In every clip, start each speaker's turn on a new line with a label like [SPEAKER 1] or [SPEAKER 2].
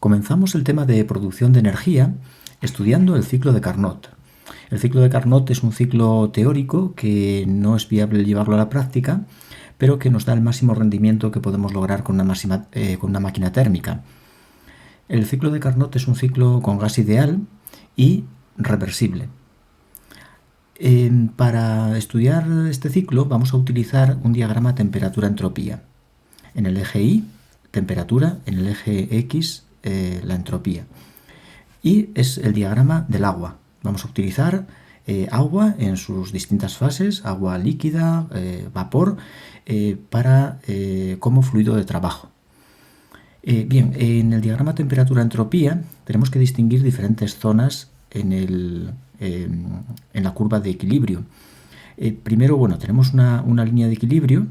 [SPEAKER 1] Comenzamos el tema de producción de energía estudiando el ciclo de Carnot. El ciclo de Carnot es un ciclo teórico que no es viable llevarlo a la práctica, pero que nos da el máximo rendimiento que podemos lograr con una máquina térmica. El ciclo de Carnot es un ciclo con gas ideal y reversible. Para estudiar este ciclo vamos a utilizar un diagrama temperatura-entropía. En el eje Y, temperatura, en el eje X, la entropía. Y es el diagrama del agua. Vamos a utilizar agua en sus distintas fases, agua líquida, vapor, como fluido de trabajo. Bien, en el diagrama temperatura-entropía tenemos que distinguir diferentes zonas en la curva de equilibrio. Primero, tenemos una línea de equilibrio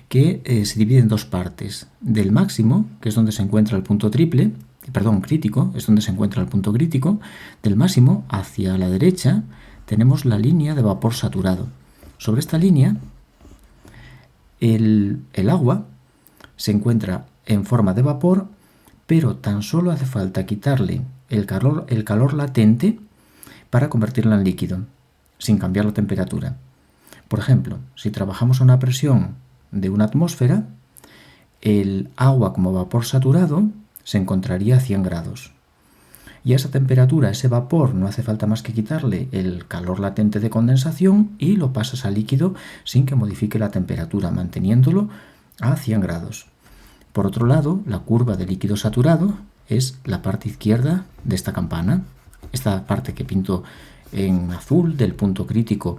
[SPEAKER 1] que se divide en dos partes. Del máximo, que es donde se encuentra el punto crítico, es donde se encuentra el punto crítico. Del máximo hacia la derecha tenemos la línea de vapor saturado. Sobre esta línea, el agua se encuentra en forma de vapor, pero tan solo hace falta quitarle el calor latente para convertirla en líquido, sin cambiar la temperatura. Por ejemplo, si trabajamos a una presión de una atmósfera, el agua como vapor saturado se encontraría a 100 grados. Y a esa temperatura, a ese vapor, no hace falta más que quitarle el calor latente de condensación y lo pasas a líquido sin que modifique la temperatura, manteniéndolo a 100 grados. Por otro lado, la curva de líquido saturado es la parte izquierda de esta campana. Esta parte que pinto en azul del punto crítico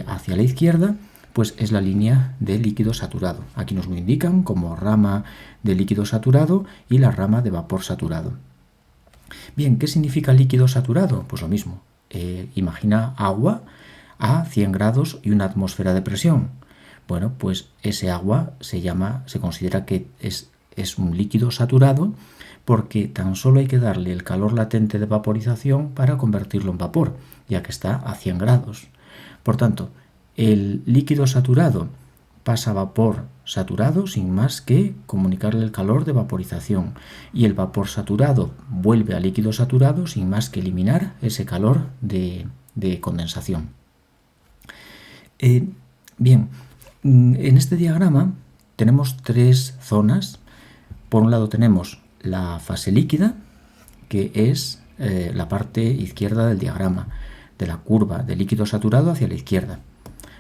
[SPEAKER 1] hacia la izquierda, pues es la línea de líquido saturado. Aquí nos lo indican como rama de líquido saturado y la rama de vapor saturado. Bien, ¿qué significa líquido saturado? Pues lo mismo. Imagina agua a 100 grados y una atmósfera de presión. Bueno, pues ese agua se considera que es un líquido saturado porque tan solo hay que darle el calor latente de vaporización para convertirlo en vapor, ya que está a 100 grados. Por tanto, el líquido saturado pasa a vapor saturado sin más que comunicarle el calor de vaporización, y el vapor saturado vuelve a líquido saturado sin más que eliminar ese calor de condensación. Bien, en este diagrama tenemos tres zonas. Por un lado tenemos la fase líquida, que es la parte izquierda del diagrama, de la curva de líquido saturado hacia la izquierda.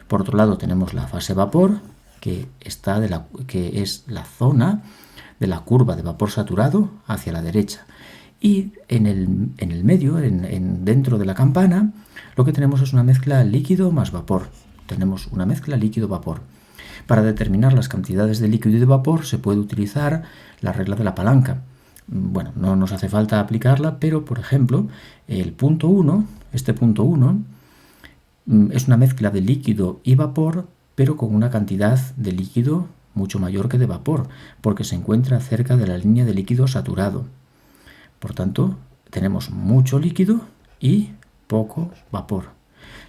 [SPEAKER 1] Por otro lado tenemos la fase vapor, que es la zona de la curva de vapor saturado hacia la derecha. Y en el medio, dentro de la campana, lo que tenemos es una mezcla líquido más vapor. Tenemos una mezcla líquido-vapor. Para determinar las cantidades de líquido y de vapor se puede utilizar la regla de la palanca. Bueno, no nos hace falta aplicarla, pero por ejemplo, el punto 1, este punto 1, es una mezcla de líquido y vapor, pero con una cantidad de líquido mucho mayor que de vapor, porque se encuentra cerca de la línea de líquido saturado. Por tanto, tenemos mucho líquido y poco vapor.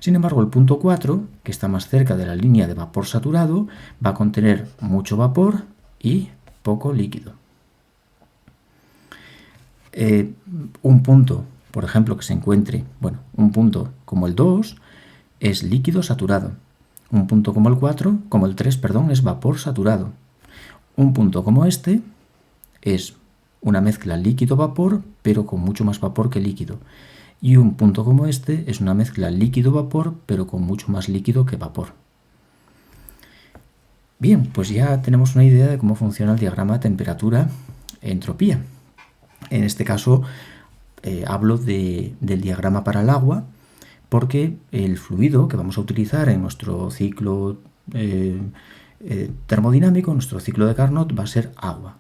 [SPEAKER 1] Sin embargo, el punto 4, que está más cerca de la línea de vapor saturado, va a contener mucho vapor y poco líquido. Un punto, por ejemplo, que se encuentre, un punto como el 2 es líquido saturado. Un punto como el 3, es vapor saturado. Un punto como este es una mezcla líquido-vapor, pero con mucho más vapor que líquido. Y un punto como este es una mezcla líquido-vapor, pero con mucho más líquido que vapor. Bien, pues ya tenemos una idea de cómo funciona el diagrama temperatura-entropía. En este caso hablo del diagrama para el agua, porque el fluido que vamos a utilizar en nuestro ciclo termodinámico, nuestro ciclo de Carnot, va a ser agua.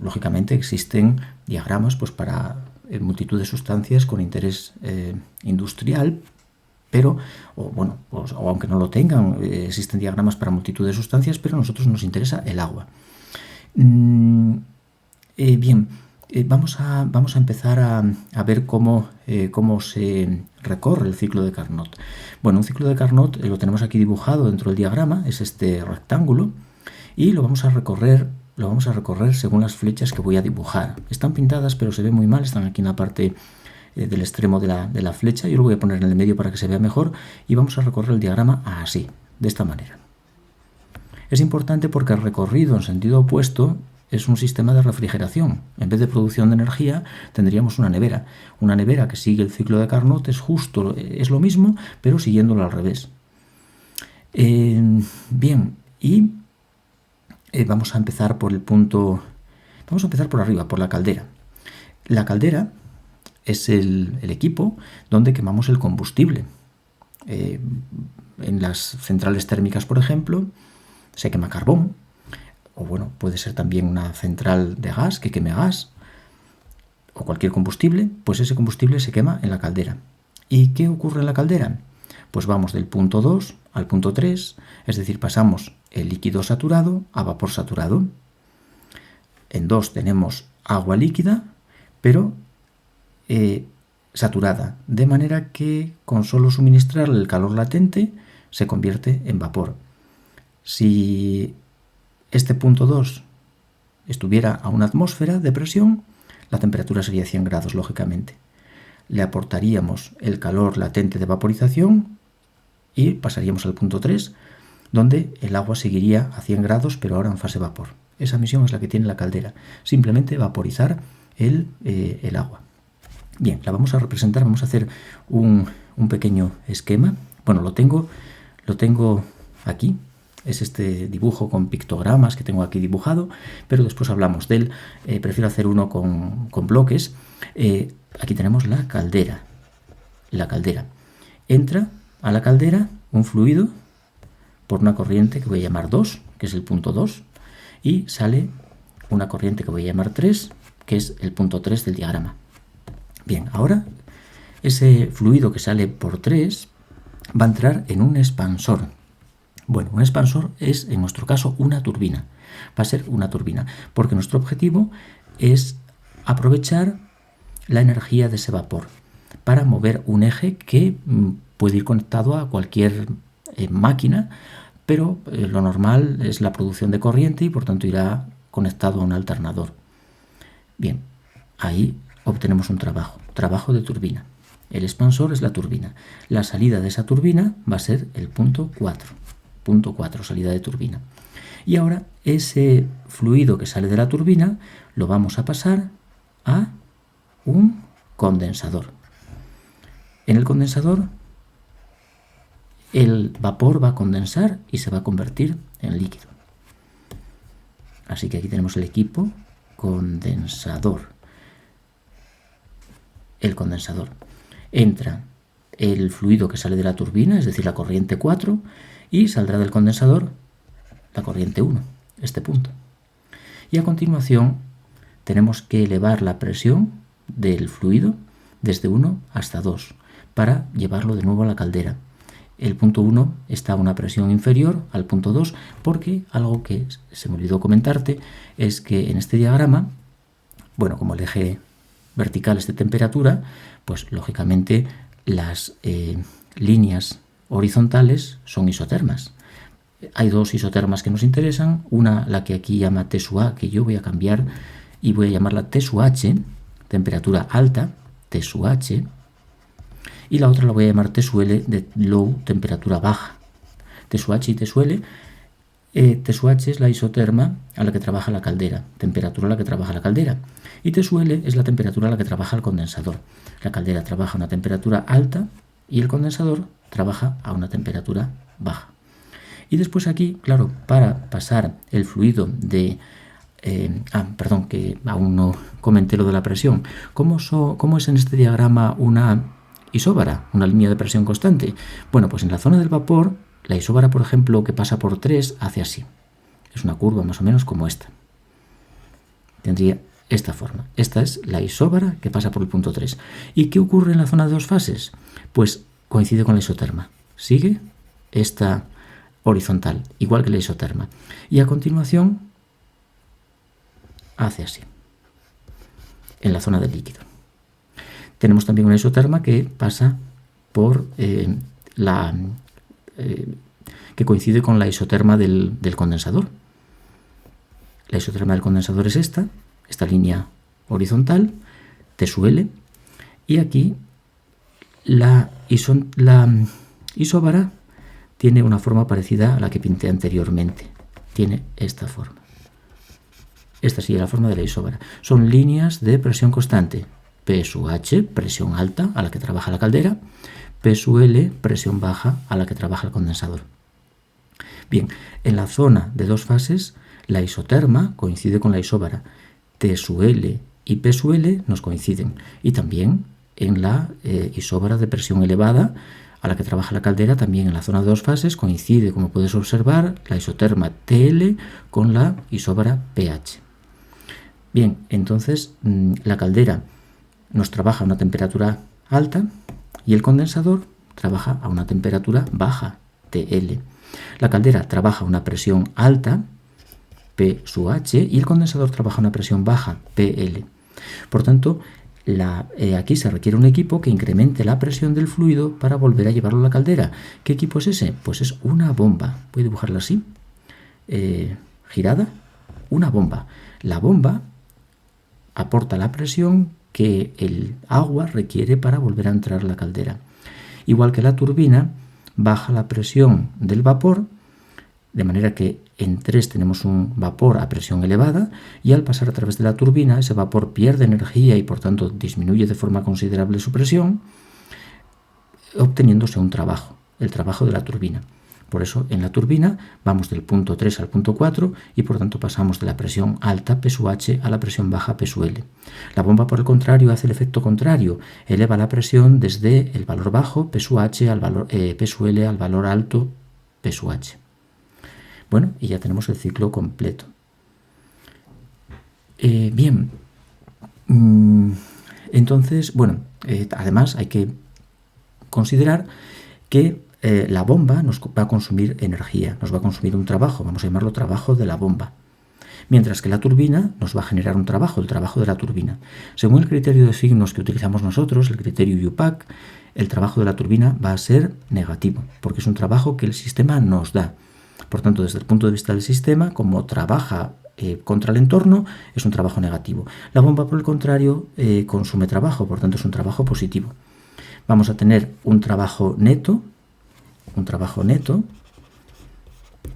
[SPEAKER 1] Lógicamente existen diagramas para multitud de sustancias con interés industrial, pero, o aunque no lo tengan, existen diagramas para multitud de sustancias, pero a nosotros nos interesa el agua. Bien, vamos a empezar a ver cómo se recorre el ciclo de Carnot. Bueno, un ciclo de Carnot lo tenemos aquí dibujado dentro del diagrama, es este rectángulo, y lo vamos a recorrer lo vamos a recorrer según las flechas que voy a dibujar. Están pintadas, pero se ve muy mal, están aquí en la parte del extremo de la flecha. Yo lo voy a poner en el medio para que se vea mejor y vamos a recorrer el diagrama así, de esta manera. Es importante porque el recorrido en sentido opuesto es un sistema de refrigeración. En vez de producción de energía, tendríamos una nevera. Una nevera que sigue el ciclo de Carnot es lo mismo, pero siguiéndolo al revés. Bien, y vamos a empezar por el punto... Vamos a empezar por arriba, por la caldera. La caldera es el equipo donde quemamos el combustible. En las centrales térmicas, por ejemplo, se quema carbón, o bueno, puede ser también una central de gas que queme gas, o cualquier combustible, pues ese combustible se quema en la caldera. ¿Y qué ocurre en la caldera? Pues vamos del punto 2 al punto 3, es decir, pasamos el líquido saturado a vapor saturado. En 2 tenemos agua líquida, pero saturada, de manera que con solo suministrarle el calor latente se convierte en vapor. Si este punto 2 estuviera a una atmósfera de presión, la temperatura sería 100 grados, lógicamente. Le aportaríamos el calor latente de vaporización y pasaríamos al punto 3, donde el agua seguiría a 100 grados, pero ahora en fase vapor. Esa misión es la que tiene la caldera, simplemente vaporizar el agua. Bien, la vamos a representar, vamos a hacer un pequeño esquema. Bueno, lo tengo aquí. Es este dibujo con pictogramas que tengo aquí dibujado, pero después hablamos de él. Prefiero hacer uno con bloques. Aquí tenemos la caldera. La caldera. Entra a la caldera un fluido por una corriente que voy a llamar 2, que es el punto 2, y sale una corriente que voy a llamar 3, que es el punto 3 del diagrama. Bien, ahora ese fluido que sale por 3 va a entrar en un expansor. Bueno, un expansor es, en nuestro caso, una turbina. Va a ser una turbina, porque nuestro objetivo es aprovechar la energía de ese vapor para mover un eje que puede ir conectado a cualquier máquina, pero lo normal es la producción de corriente y por tanto irá conectado a un alternador. Bien, ahí obtenemos un trabajo de turbina. El expansor es la turbina. La salida de esa turbina va a ser el punto 4. Punto 4, salida de turbina. Y ahora ese fluido que sale de la turbina lo vamos a pasar a un condensador. En el condensador el vapor va a condensar y se va a convertir en líquido. Así que aquí tenemos el equipo condensador. El condensador. Entra el fluido que sale de la turbina, es decir, la corriente 4, y saldrá del condensador la corriente 1, este punto. Y a continuación tenemos que elevar la presión del fluido desde 1 hasta 2 para llevarlo de nuevo a la caldera. El punto 1 está a una presión inferior al punto 2 porque algo que se me olvidó comentarte es que en este diagrama, bueno, como el eje vertical es de temperatura, pues lógicamente las líneas horizontales son isotermas. Hay dos isotermas que nos interesan, una la que aquí llama T sub A, que yo voy a cambiar y voy a llamarla T sub H, temperatura alta, T sub H, y la otra la voy a llamar T sub L de low, temperatura baja. T sub H y T sub L. T sub H es la isoterma a la que trabaja la caldera, temperatura a la que trabaja la caldera, y T sub L es la temperatura a la que trabaja el condensador. La caldera trabaja a una temperatura alta y el condensador trabaja a una temperatura baja. Y después aquí, claro, para pasar el fluido de... perdón, que aún no comenté lo de la presión. ¿Cómo es en este diagrama una isóbara, una línea de presión constante? Bueno, pues en la zona del vapor, la isóbara, por ejemplo, que pasa por 3, hace así. Es una curva más o menos como esta. Tendría esta forma. Esta es la isóbara que pasa por el punto 3. ¿Y qué ocurre en la zona de 2 fases? Pues coincide con la isoterma. Sigue esta horizontal, igual que la isoterma. Y a continuación hace así, en la zona del líquido. Tenemos también una isoterma que pasa por que coincide con la isoterma del condensador. La isoterma del condensador es esta línea horizontal, T sub L, y aquí la isóbara tiene una forma parecida a la que pinté anteriormente. Tiene esta forma. Esta sería la forma de la isóbara. Son líneas de presión constante. P sub H, presión alta, a la que trabaja la caldera. P sub L, presión baja, a la que trabaja el condensador. Bien, en la zona de dos fases, la isoterma coincide con la isóbara. T sub L y P sub L nos coinciden. Y también en la isóbara de presión elevada, a la que trabaja la caldera, también en la zona de dos fases coincide, como puedes observar, la isoterma TL con la isóbara pH. Bien, entonces la caldera nos trabaja a una temperatura alta y el condensador trabaja a una temperatura baja, TL. La caldera trabaja a una presión alta, P sub H, y el condensador trabaja a una presión baja, PL. Por tanto, aquí se requiere un equipo que incremente la presión del fluido para volver a llevarlo a la caldera. ¿Qué equipo es ese? Pues es una bomba. Voy a dibujarla así, girada, una bomba. La bomba aporta la presión que el agua requiere para volver a entrar a la caldera. Igual que la turbina, baja la presión del vapor, de manera que en 3 tenemos un vapor a presión elevada y al pasar a través de la turbina ese vapor pierde energía y por tanto disminuye de forma considerable su presión, obteniéndose un trabajo, el trabajo de la turbina. Por eso en la turbina vamos del punto 3 al punto 4 y por tanto pasamos de la presión alta P sub H a la presión baja P sub L. La bomba, por el contrario, hace el efecto contrario, eleva la presión desde el valor bajo P sub H al valor P sub L al valor alto P sub H. Bueno, y ya tenemos el ciclo completo. Bien, entonces, bueno, además hay que considerar que la bomba nos va a consumir energía, nos va a consumir un trabajo, vamos a llamarlo trabajo de la bomba. Mientras que la turbina nos va a generar un trabajo, el trabajo de la turbina. Según el criterio de signos que utilizamos nosotros, el criterio UPAC, el trabajo de la turbina va a ser negativo, porque es un trabajo que el sistema nos da. Por tanto, desde el punto de vista del sistema, como trabaja contra el entorno, es un trabajo negativo. La bomba, por el contrario, consume trabajo, por tanto es un trabajo positivo. Vamos a tener un trabajo neto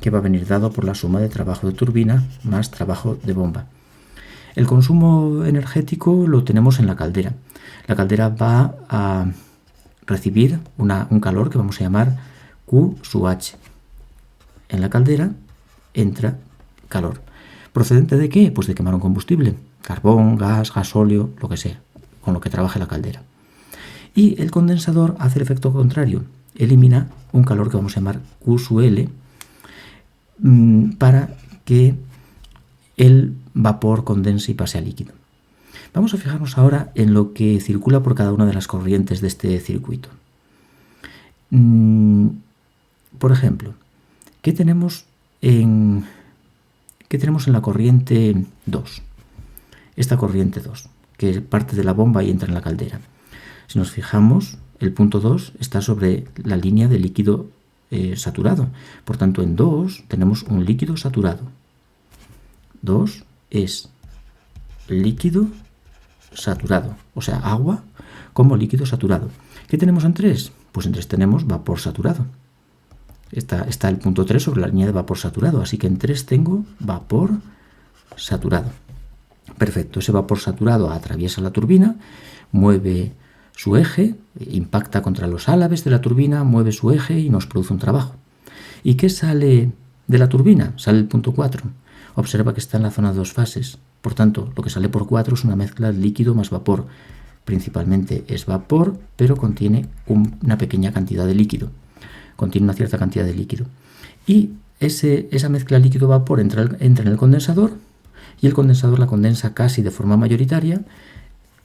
[SPEAKER 1] que va a venir dado por la suma de trabajo de turbina más trabajo de bomba. El consumo energético lo tenemos en la caldera. La caldera va a recibir un calor que vamos a llamar Q sub H. En la caldera entra calor. ¿Procedente de qué? Pues de quemar un combustible, carbón, gas, gasóleo, lo que sea, con lo que trabaje la caldera. Y el condensador hace el efecto contrario, elimina un calor que vamos a llamar Q sub L para que el vapor condense y pase a líquido. Vamos a fijarnos ahora en lo que circula por cada una de las corrientes de este circuito. Por ejemplo, ¿qué tenemos en la corriente 2? Esta corriente 2, que parte de la bomba y entra en la caldera. Si nos fijamos, el punto 2 está sobre la línea de líquido saturado. Por tanto, en 2 tenemos un líquido saturado. 2 es líquido saturado, o sea, agua como líquido saturado. ¿Qué tenemos en 3? Pues en 3 tenemos vapor saturado. Está el punto 3 sobre la línea de vapor saturado, así que en 3 tengo vapor saturado. Perfecto, ese vapor saturado atraviesa la turbina, mueve su eje, impacta contra los álabes de la turbina, mueve su eje y nos produce un trabajo. ¿Y qué sale de la turbina? Sale el punto 4. Observa que está en la zona de dos fases. Por tanto, lo que sale por 4 es una mezcla de líquido más vapor. Principalmente es vapor, pero contiene una pequeña cantidad de líquido. Contiene una cierta cantidad de líquido. Y esa mezcla líquido-vapor entra en el condensador y el condensador la condensa casi de forma mayoritaria,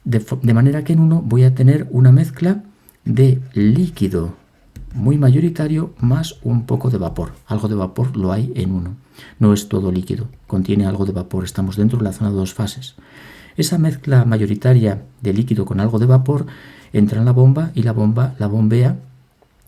[SPEAKER 1] de manera que en uno voy a tener una mezcla de líquido muy mayoritario más un poco de vapor. Algo de vapor lo hay en uno. No es todo líquido, contiene algo de vapor. Estamos dentro de la zona de dos fases. Esa mezcla mayoritaria de líquido con algo de vapor entra en la bomba y la bomba la bombea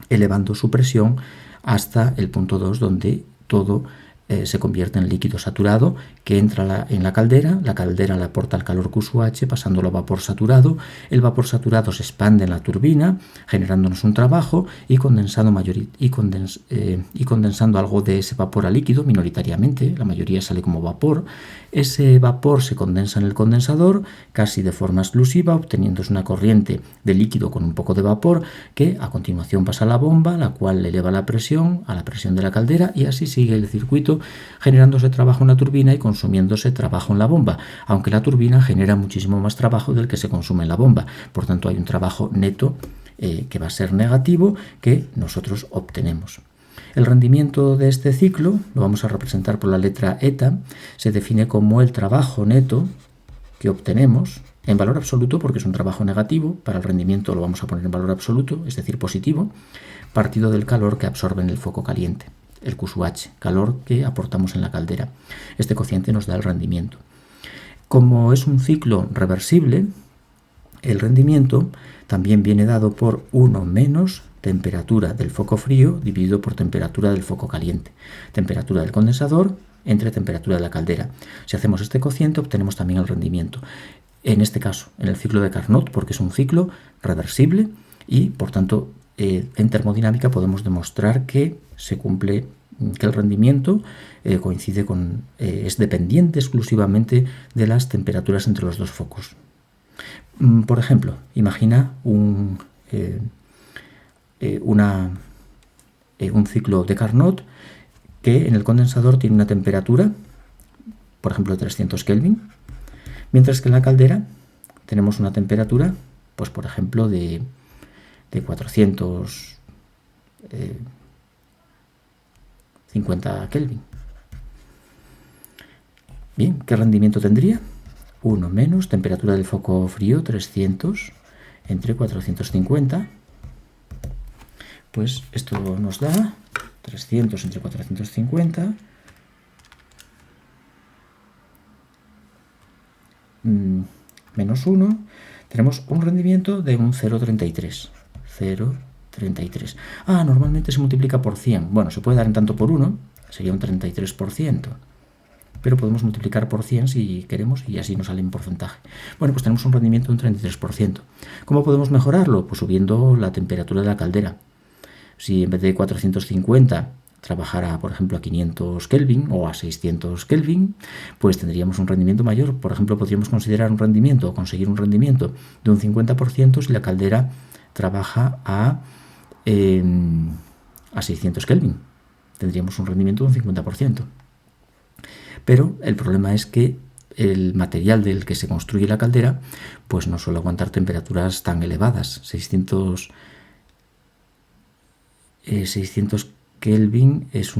[SPEAKER 1] elevando su presión hasta el punto 2, donde todo se convierte en líquido saturado que entra en la caldera le aporta el calor Q sub H pasándolo a vapor saturado, el vapor saturado se expande en la turbina generándonos un trabajo y condensando algo de ese vapor a líquido minoritariamente, la mayoría sale como vapor, ese vapor se condensa en el condensador casi de forma exclusiva obteniéndose una corriente de líquido con un poco de vapor que a continuación pasa a la bomba, la cual eleva la presión a la presión de la caldera y así sigue el circuito generándose trabajo en la turbina y consumiéndose trabajo en la bomba, aunque la turbina genera muchísimo más trabajo del que se consume en la bomba. Por tanto, hay un trabajo neto que va a ser negativo que nosotros obtenemos. El rendimiento de este ciclo lo vamos a representar por la letra eta, se define como el trabajo neto que obtenemos en valor absoluto porque es un trabajo negativo, para el rendimiento lo vamos a poner en valor absoluto, es decir, positivo, partido del calor que absorbe en el foco caliente, el Q sub H, calor que aportamos en la caldera. Este cociente nos da el rendimiento. Como es un ciclo reversible, el rendimiento también viene dado por 1 menos temperatura del foco frío dividido por temperatura del foco caliente. Temperatura del condensador entre temperatura de la caldera. Si hacemos este cociente obtenemos también el rendimiento. En este caso, en el ciclo de Carnot, porque es un ciclo reversible y, por tanto, en termodinámica podemos demostrar que se cumple, que el rendimiento coincide con, es dependiente exclusivamente de las temperaturas entre los dos focos. Por ejemplo, imagina un ciclo de Carnot que en el condensador tiene una temperatura, por ejemplo, de 300 Kelvin, mientras que en la caldera tenemos una temperatura, pues por ejemplo, de 450 Kelvin. Bien, ¿qué rendimiento tendría? 1 menos temperatura del foco frío, 300 entre 450. Pues esto nos da 300 entre 450 menos 1. Tenemos un rendimiento de un 0,33. 0,33. Normalmente se multiplica por 100. Bueno, se puede dar en tanto por 1, sería un 33%. Pero podemos multiplicar por 100 si queremos y así nos sale en porcentaje. Bueno, pues tenemos un rendimiento de un 33%. ¿Cómo podemos mejorarlo? Pues subiendo la temperatura de la caldera. Si en vez de 450 trabajara, por ejemplo, a 500 Kelvin o a 600 Kelvin, pues tendríamos un rendimiento mayor. Por ejemplo, podríamos considerar un rendimiento o conseguir un rendimiento de un 50% si la caldera trabaja a 600 Kelvin. Tendríamos un rendimiento de un 50%. Pero el problema es que el material del que se construye la caldera pues no suele aguantar temperaturas tan elevadas. 600 Kelvin es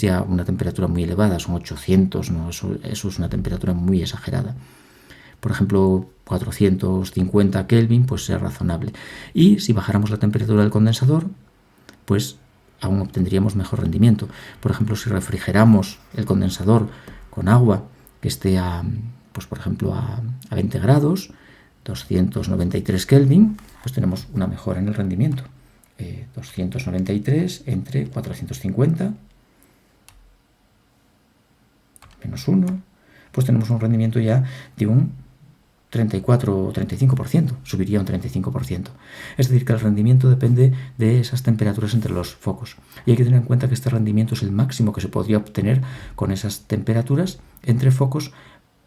[SPEAKER 1] ya una temperatura muy elevada, son 800, ¿no? Eso es una temperatura muy exagerada. Por ejemplo, 450 Kelvin pues es razonable. Y si bajáramos la temperatura del condensador, pues aún obtendríamos mejor rendimiento. Por ejemplo, si refrigeramos el condensador con agua que esté pues por ejemplo a 20 grados, 293 Kelvin, pues tenemos una mejora en el rendimiento. 293 entre 450 menos 1, pues tenemos un rendimiento ya de un 34 o 35%, subiría un 35%. Es decir, que el rendimiento depende de esas temperaturas entre los focos. Y hay que tener en cuenta que este rendimiento es el máximo que se podría obtener con esas temperaturas entre focos,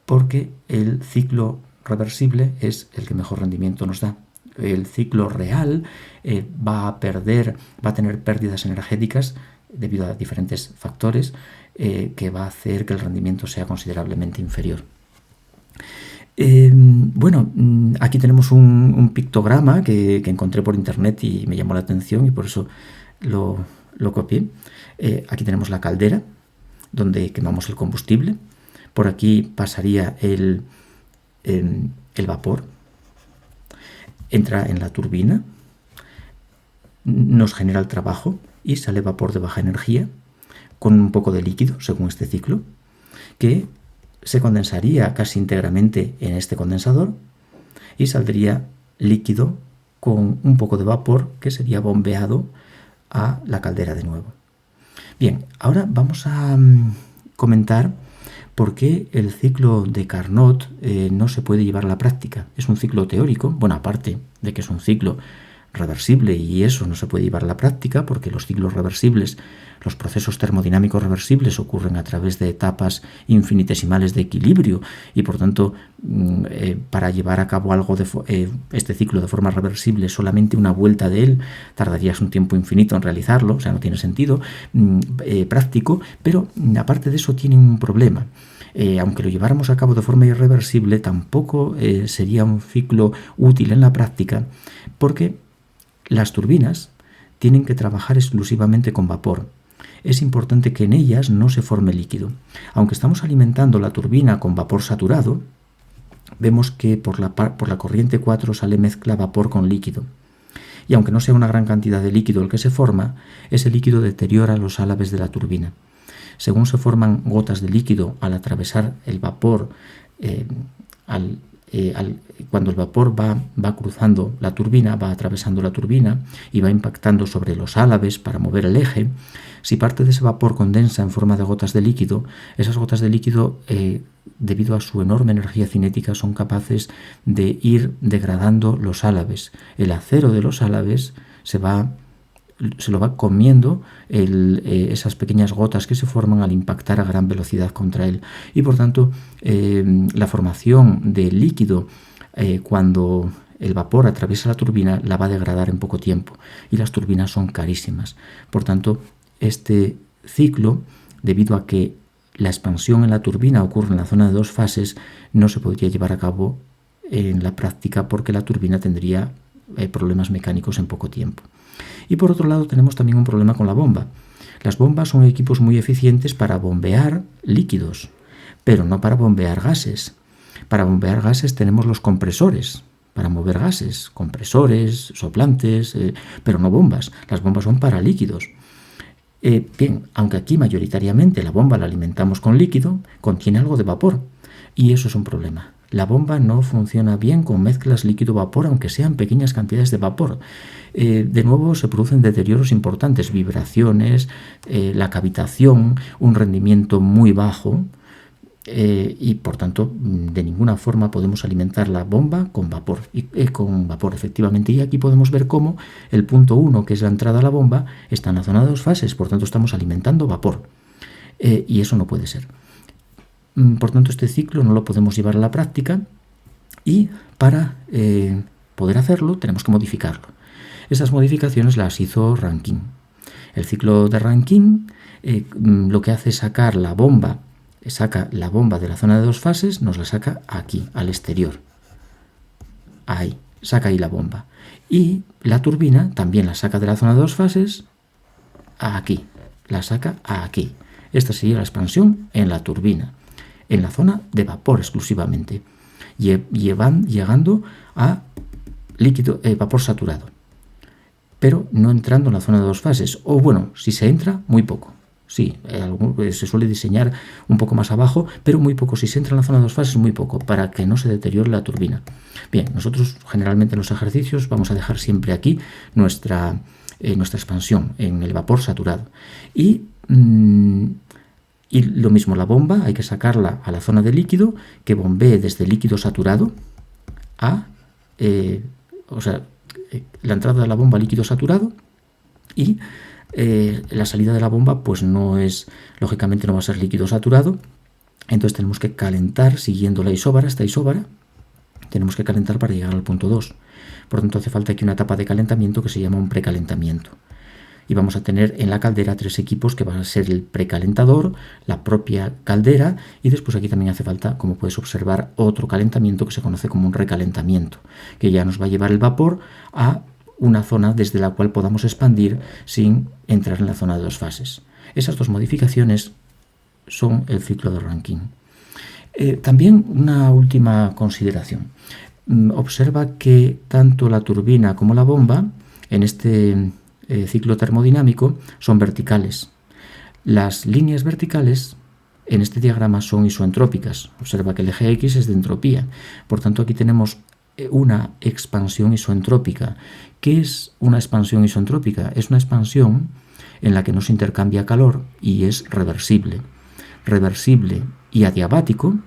[SPEAKER 1] porque el ciclo reversible es el que mejor rendimiento nos da. El ciclo real va a tener pérdidas energéticas debido a diferentes factores que va a hacer que el rendimiento sea considerablemente inferior. Bueno, aquí tenemos un pictograma que encontré por internet y me llamó la atención y por eso lo copié. Aquí tenemos la caldera donde quemamos el combustible. Por aquí pasaría el vapor. Entra en la turbina, nos genera el trabajo y sale vapor de baja energía con un poco de líquido, según este ciclo, que se condensaría casi íntegramente en este condensador y saldría líquido con un poco de vapor que sería bombeado a la caldera de nuevo. Bien, ahora vamos a comentar por qué el ciclo de Carnot no se puede llevar a la práctica. Es un ciclo teórico, bueno, aparte de que es un ciclo reversible y eso no se puede llevar a la práctica porque los ciclos reversibles, los procesos termodinámicos reversibles ocurren a través de etapas infinitesimales de equilibrio y por tanto para llevar a cabo algo este ciclo de forma reversible, solamente una vuelta de él tardarías un tiempo infinito en realizarlo, o sea, no tiene sentido práctico, pero aparte de eso tiene un problema. Aunque lo lleváramos a cabo de forma irreversible, tampoco sería un ciclo útil en la práctica porque las turbinas tienen que trabajar exclusivamente con vapor. Es importante que en ellas no se forme líquido. Aunque estamos alimentando la turbina con vapor saturado, vemos que por la corriente 4 sale mezcla vapor con líquido. Y aunque no sea una gran cantidad de líquido el que se forma, ese líquido deteriora los álabes de la turbina. Según se forman gotas de líquido al atravesar el vapor, cuando el vapor va cruzando la turbina, va atravesando la turbina y va impactando sobre los álabes para mover el eje, si parte de ese vapor condensa en forma de gotas de líquido, esas gotas de líquido, debido a su enorme energía cinética, son capaces de ir degradando los álabes. El acero de los álabes se lo va comiendo esas pequeñas gotas que se forman al impactar a gran velocidad contra él. Y por tanto, la formación de líquido cuando el vapor atraviesa la turbina la va a degradar en poco tiempo. Y las turbinas son carísimas. Por tanto, este ciclo, debido a que la expansión en la turbina ocurre en la zona de 2 fases, no se podría llevar a cabo en la práctica porque la turbina tendría problemas mecánicos en poco tiempo. Y por otro lado tenemos también un problema con la bomba. Las bombas son equipos muy eficientes para bombear líquidos, pero no para bombear gases. Para bombear gases tenemos los compresores, para mover gases, compresores, soplantes, pero no bombas. Las bombas son para líquidos. Bien, aunque aquí mayoritariamente la bomba la alimentamos con líquido, contiene algo de vapor y eso es un problema. La bomba no funciona bien con mezclas líquido-vapor, aunque sean pequeñas cantidades de vapor. De nuevo se producen deterioros importantes, vibraciones, la cavitación, un rendimiento muy bajo y por tanto de ninguna forma podemos alimentar la bomba con vapor, efectivamente. Y aquí podemos ver cómo el punto 1, que es la entrada a la bomba, está en la zona de 2 fases, por tanto estamos alimentando vapor y eso no puede ser. Por tanto, este ciclo no lo podemos llevar a la práctica y para poder hacerlo tenemos que modificarlo. Esas modificaciones las hizo Rankine. El ciclo de Rankine lo que hace es saca la bomba de la zona de 2 fases, nos la saca aquí, al exterior. Ahí, saca ahí la bomba. Y la turbina también la saca de la zona de 2 fases aquí, la saca aquí. Esta sería la expansión en la turbina, en la zona de vapor exclusivamente, llegando a líquido, vapor saturado, pero no entrando en la zona de 2 fases, o bueno, si se entra, muy poco. Sí, se suele diseñar un poco más abajo, pero muy poco. Si se entra en la zona de 2 fases, muy poco, para que no se deteriore la turbina. Bien, nosotros generalmente en los ejercicios vamos a dejar siempre aquí nuestra expansión en el vapor saturado. Y lo mismo la bomba, hay que sacarla a la zona de líquido, que bombee desde líquido saturado a, la entrada de la bomba a líquido saturado y la salida de la bomba pues lógicamente no va a ser líquido saturado, entonces tenemos que calentar siguiendo esta isóbara, tenemos que calentar para llegar al punto 2. Por lo tanto hace falta aquí una etapa de calentamiento que se llama un precalentamiento. Y vamos a tener en la caldera 3 equipos que van a ser el precalentador, la propia caldera y después aquí también hace falta, como puedes observar, otro calentamiento que se conoce como un recalentamiento, que ya nos va a llevar el vapor a una zona desde la cual podamos expandir sin entrar en la zona de 2 fases. Esas 2 modificaciones son el ciclo de Rankine. También una última consideración. Observa que tanto la turbina como la bomba en este ciclo termodinámico son verticales. Las líneas verticales en este diagrama son isoentrópicas. Observa que el eje X es de entropía. Por tanto, aquí tenemos una expansión isoentrópica. ¿Qué es una expansión isoentrópica? Es una expansión en la que no se intercambia calor y es reversible. Reversible y adiabático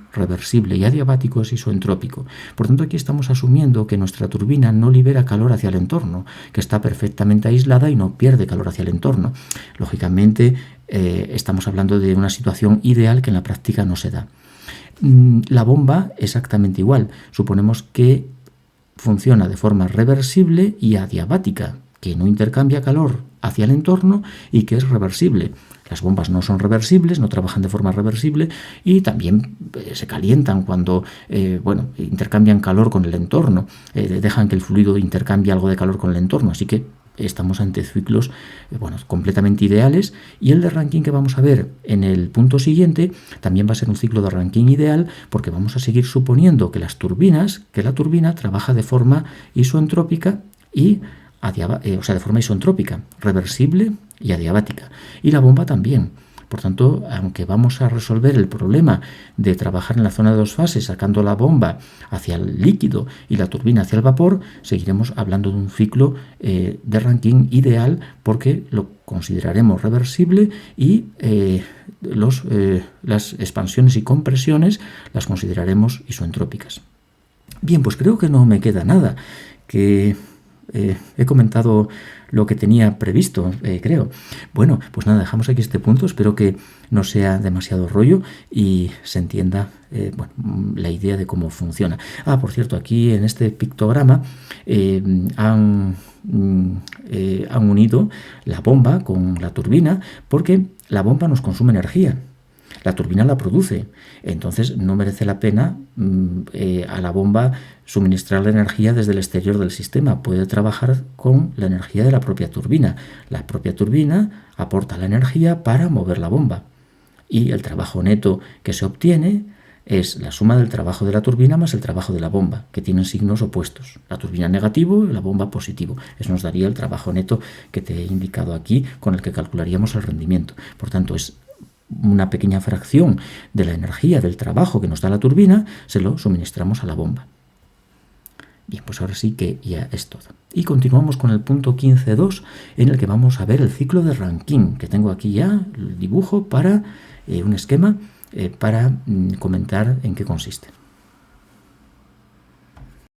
[SPEAKER 1] es isoentrópico. Por tanto, aquí estamos asumiendo que nuestra turbina no libera calor hacia el entorno, que está perfectamente aislada y no pierde calor hacia el entorno. Lógicamente, estamos hablando de una situación ideal que en la práctica no se da. La bomba exactamente igual. Suponemos que funciona de forma reversible y adiabática, que no intercambia calor hacia el entorno y que es reversible. Las bombas no son reversibles, no trabajan de forma reversible y también se calientan cuando intercambian calor con el entorno, dejan que el fluido intercambie algo de calor con el entorno, así que estamos ante ciclos completamente ideales, y el de Rankine que vamos a ver en el punto siguiente también va a ser un ciclo de Rankine ideal, porque vamos a seguir suponiendo que la turbina trabaja de forma isoentrópica y de forma isoentrópica, reversible y adiabática, y la bomba también. Por tanto, aunque vamos a resolver el problema de trabajar en la zona de dos fases, sacando la bomba hacia el líquido y la turbina hacia el vapor, seguiremos hablando de un ciclo de Rankine ideal, porque lo consideraremos reversible y las expansiones y compresiones las consideraremos isoentrópicas. Bien, pues creo que no me queda nada, que he comentado lo que tenía previsto, creo. Bueno, pues nada, dejamos aquí este punto. Espero que no sea demasiado rollo y se entienda la idea de cómo funciona. Por cierto, aquí en este pictograma han unido la bomba con la turbina, porque la bomba nos consume energía. La turbina la produce, entonces no merece la pena a la bomba suministrar la energía desde el exterior del sistema. Puede trabajar con la energía de la propia turbina. La propia turbina aporta la energía para mover la bomba, y el trabajo neto que se obtiene es la suma del trabajo de la turbina más el trabajo de la bomba, que tienen signos opuestos. La turbina negativo y la bomba positivo. Eso nos daría el trabajo neto que te he indicado aquí, con el que calcularíamos el rendimiento. Por tanto, es una pequeña fracción de la energía del trabajo que nos da la turbina, se lo suministramos a la bomba. Bien, pues ahora sí que ya es todo. Y continuamos con el punto 15.2, en el que vamos a ver el ciclo de Rankine, que tengo aquí ya el dibujo para un esquema para comentar en qué consiste.